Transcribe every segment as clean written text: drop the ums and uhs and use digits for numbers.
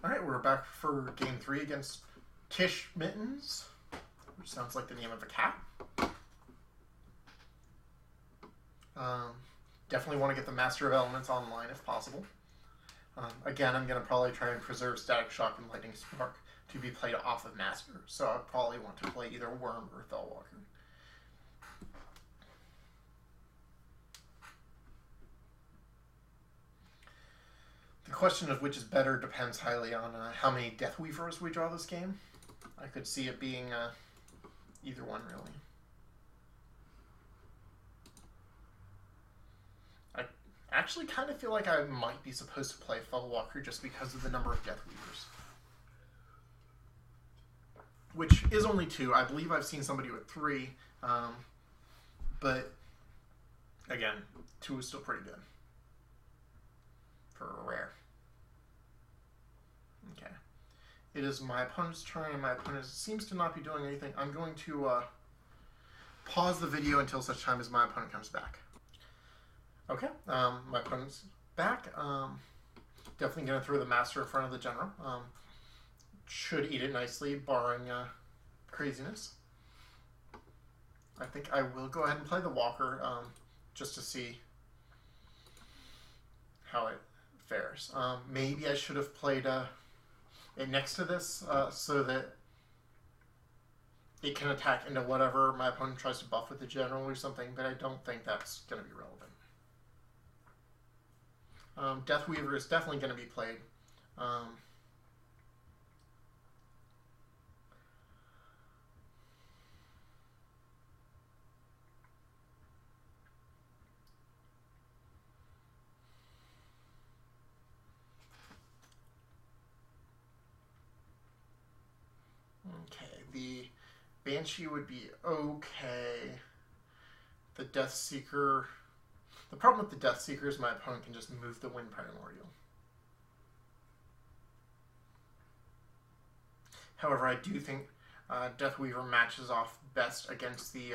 Alright, we're back for game 3 against Tish Mittens, which sounds like the name of a cat. Definitely want to get the Master of Elements online if possible. Again, I'm going to probably try and preserve Static Shock and Lightning Spark to be played off of Master, so I'll probably want to play either Worm or Fellwalker. The question of which is better depends highly on how many Deathweavers we draw this game. I could see it being either one, really. I actually kind of feel like I might be supposed to play Fellwalker just because of the number of Deathweavers. Which is only 2. I believe I've seen somebody with 3. But, again, 2 is still pretty good. For a rare. Okay. It is my opponent's turn, and my opponent seems to not be doing anything. I'm going to pause the video until such time as my opponent comes back. Okay, my opponent's back. Definitely going to throw the Master in front of the General. Should eat it nicely, barring craziness. I think I will go ahead and play the Walker, just to see how it fares. Maybe I should have played it next to this so that it can attack into whatever my opponent tries to buff with the General or something, but I don't think that's going to be relevant. Deathweaver is definitely going to be played. Okay, the Banshee would be okay. The Deathseeker... The problem with the Deathseeker is my opponent can just move the Wind Primordial. However, I do think Deathweaver matches off best against the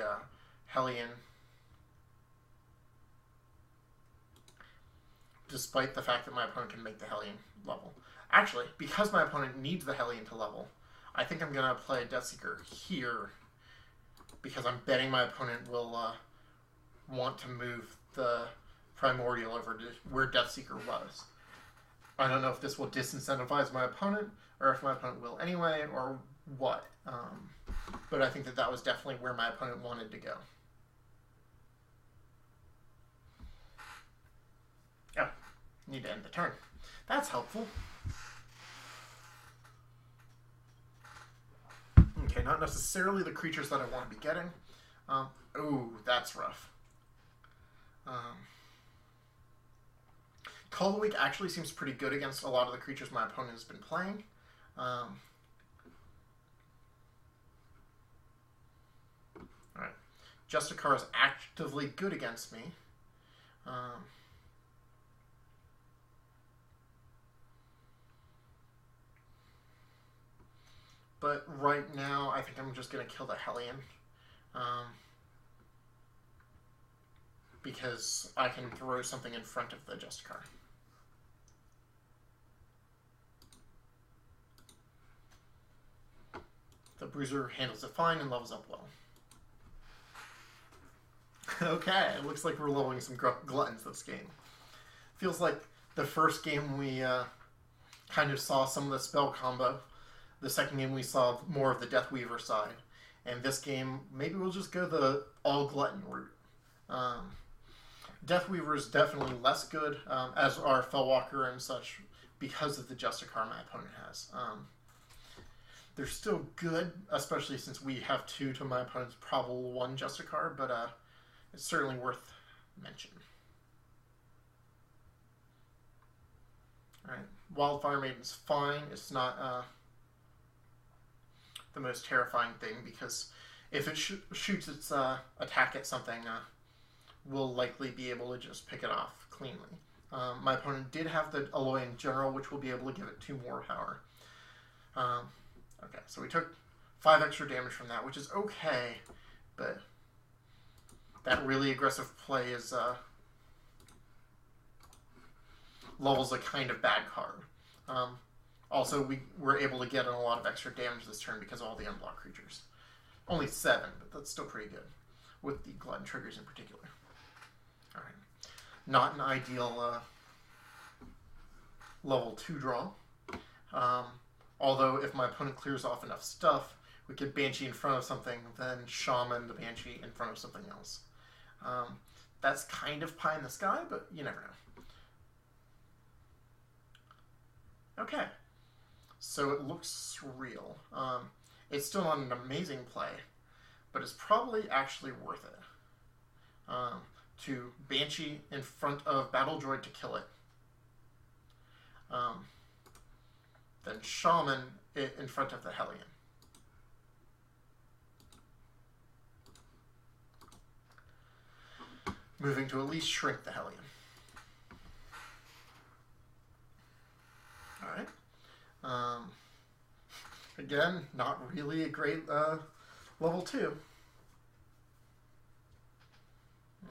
Hellion, despite the fact that my opponent can make the Hellion level. Actually, because my opponent needs the Hellion to level, I think I'm going to play Deathseeker here, because I'm betting my opponent will want to move the Primordial over to where Deathseeker was. I don't know if this will disincentivize my opponent, or if my opponent will anyway, or what. But I think that that was definitely where my opponent wanted to go. Oh, need to end the turn. That's helpful. Okay, not necessarily the creatures that I want to be getting. Ooh, that's rough. Call the Week actually seems pretty good against a lot of the creatures my opponent has been playing. Alright. Justicar is actively good against me. But right now, I think I'm just going to kill the Hellion. Because I can throw something in front of the Justicar. The Bruiser handles it fine and levels up well. Okay, it looks like we're leveling some gluttons this game. Feels like the first game we kind of saw some of the spell combo. The second game we saw more of the Deathweaver side. And this game, maybe we'll just go the all-glutton route. Deathweaver is definitely less good, as are Fellwalker and such, because of the Justicar my opponent has. They're still good, especially since we have 2 to my opponent's probable 1 Justicar, but it's certainly worth mention. Alright, Wildfire Maiden's fine. It's not the most terrifying thing, because if it shoots its attack at something, we'll likely be able to just pick it off cleanly. My opponent did have the Alolan General, which will be able to give it 2 more power. Okay, so we took 5 extra damage from that, which is okay, but that really aggressive play is levels a kind of bad card. Also, we were able to get in a lot of extra damage this turn because of all the unblocked creatures. Only 7, but that's still pretty good, with the Glutton triggers in particular. Alright. Not an ideal level 2 draw. Although, if my opponent clears off enough stuff, we could Banshee in front of something, then Shaman the Banshee in front of something else. That's kind of pie in the sky, but you never know. Okay. So it looks surreal. It's still not an amazing play, but it's probably actually worth it. To Banshee in front of Battle Droid to kill it. Then Shaman in front of the Hellion. Moving to at least shrink the Hellion. Alright. Again, not really a great level 2.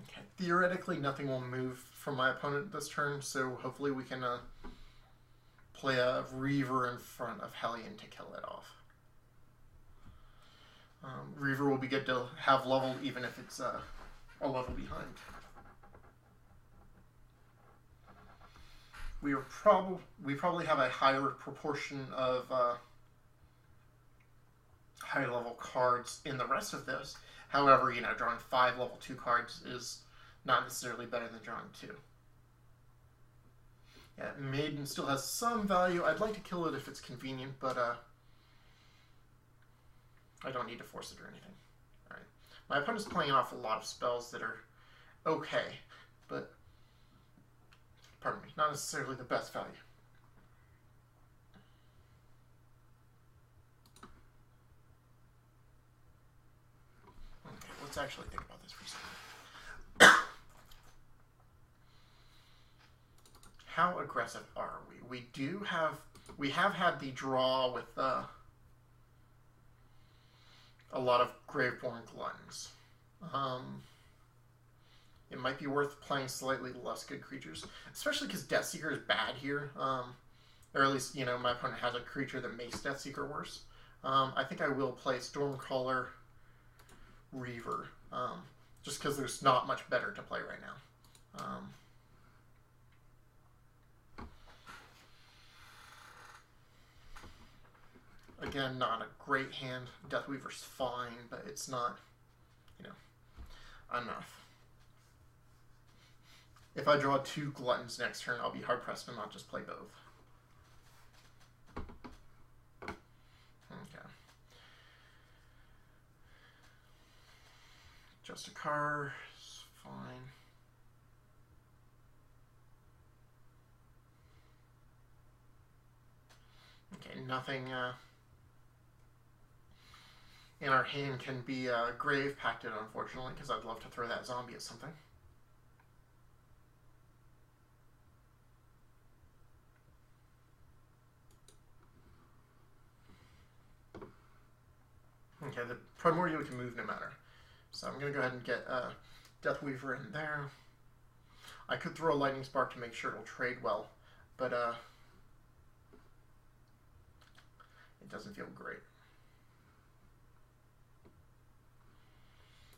Okay. Theoretically, nothing will move from my opponent this turn, so hopefully we can play a Reaver in front of Hellion to kill it off. Reaver will be good to have leveled even if it's a level behind. We probably have a higher proportion of high level cards in the rest of this. However, you know, drawing 5 level 2 cards is not necessarily better than drawing 2. Yeah, Maiden still has some value. I'd like to kill it if it's convenient, but I don't need to force it or anything. Alright. My opponent's playing off a lot of spells that are okay, but pardon me, not necessarily the best value. Okay, let's actually think about this for a second. How aggressive are we? We have had the draw with a lot of Graveborn Gluttons. It might be worth playing slightly less good creatures, especially because Deathseeker is bad here. Or at least, you know, my opponent has a creature that makes Deathseeker worse. I think I will play Stormcaller Reaver, just because there's not much better to play right now. Again, not a great hand. Deathweaver's fine, but it's not, you know, enough. If I draw 2 Gluttons next turn, I'll be hard-pressed to not just play both. Okay. Just a card is fine. Okay, nothing in our hand can be grave pacted, unfortunately, because I'd love to throw that zombie at something. Okay, the Primordial can move no matter. So I'm going to go ahead and get Deathweaver in there. I could throw a Lightning Spark to make sure it'll trade well, but it doesn't feel great.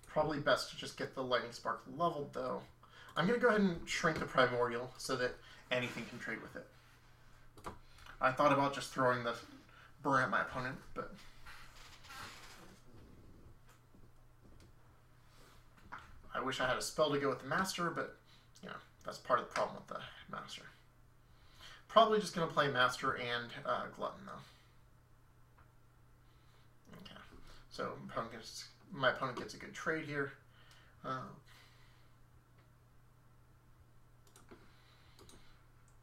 Probably best to just get the Lightning Spark leveled, though. I'm going to go ahead and shrink the Primordial so that anything can trade with it. I thought about just throwing the burn at my opponent, but I wish I had a spell to go with the Master, but, you know, that's part of the problem with the Master. Probably just going to play Master and Glutton, though. Okay, so my opponent gets a good trade here. I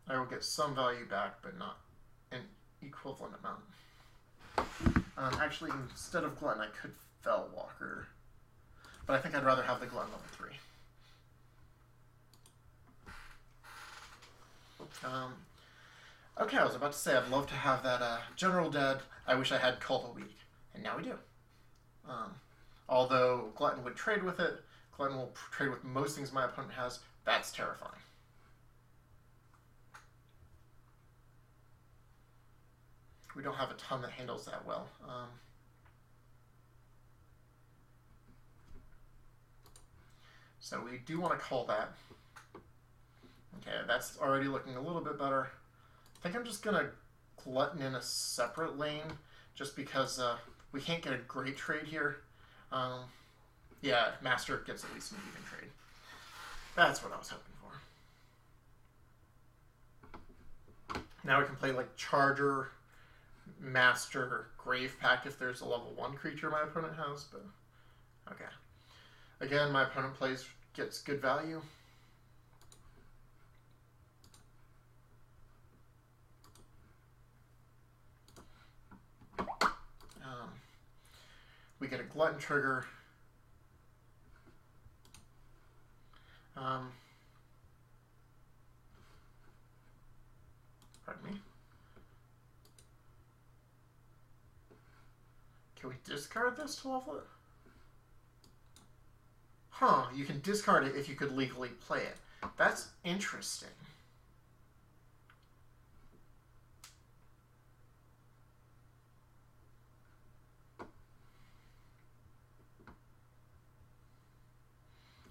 will get some value back, but not an equivalent amount. Actually, instead of Glutton, I could Fellwalker. But I think I'd rather have the Glutton level 3. Okay, I was about to say I'd love to have that General dead. I wish I had Cult a week. And now we do. Although Glutton would trade with it, Glutton will trade with most things my opponent has. That's terrifying. We don't have a ton that handles that well. So we do want to call that. Okay, that's already looking a little bit better. I think I'm just going to glutton in a separate lane just because we can't get a great trade here. Yeah, Master gets at least an even trade. That's what I was hoping for. Now we can play like Charger, Master, Grave Pact if there's a level 1 creature my opponent has, but okay. Again, my opponent gets good value. We get a Glutton trigger. Pardon me. Can we discard this to level it? Huh, you can discard it if you could legally play it. That's interesting.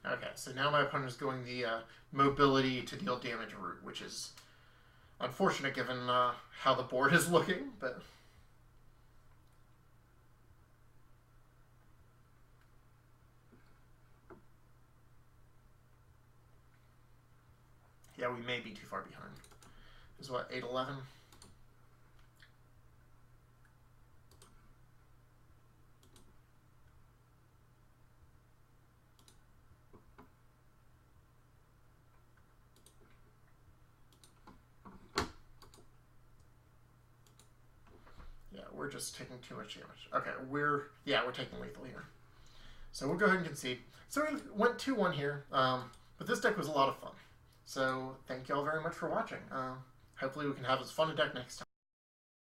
Okay, so now my opponent is going the mobility to deal damage route, which is unfortunate given how the board is looking, but... Yeah, we may be too far behind. This is what, 8-11? Yeah, we're just taking too much damage. Okay, we're taking lethal here. So we'll go ahead and concede. So we went 2-1 here, but this deck was a lot of fun. So thank you all very much for watching. Hopefully we can have as fun a deck next time.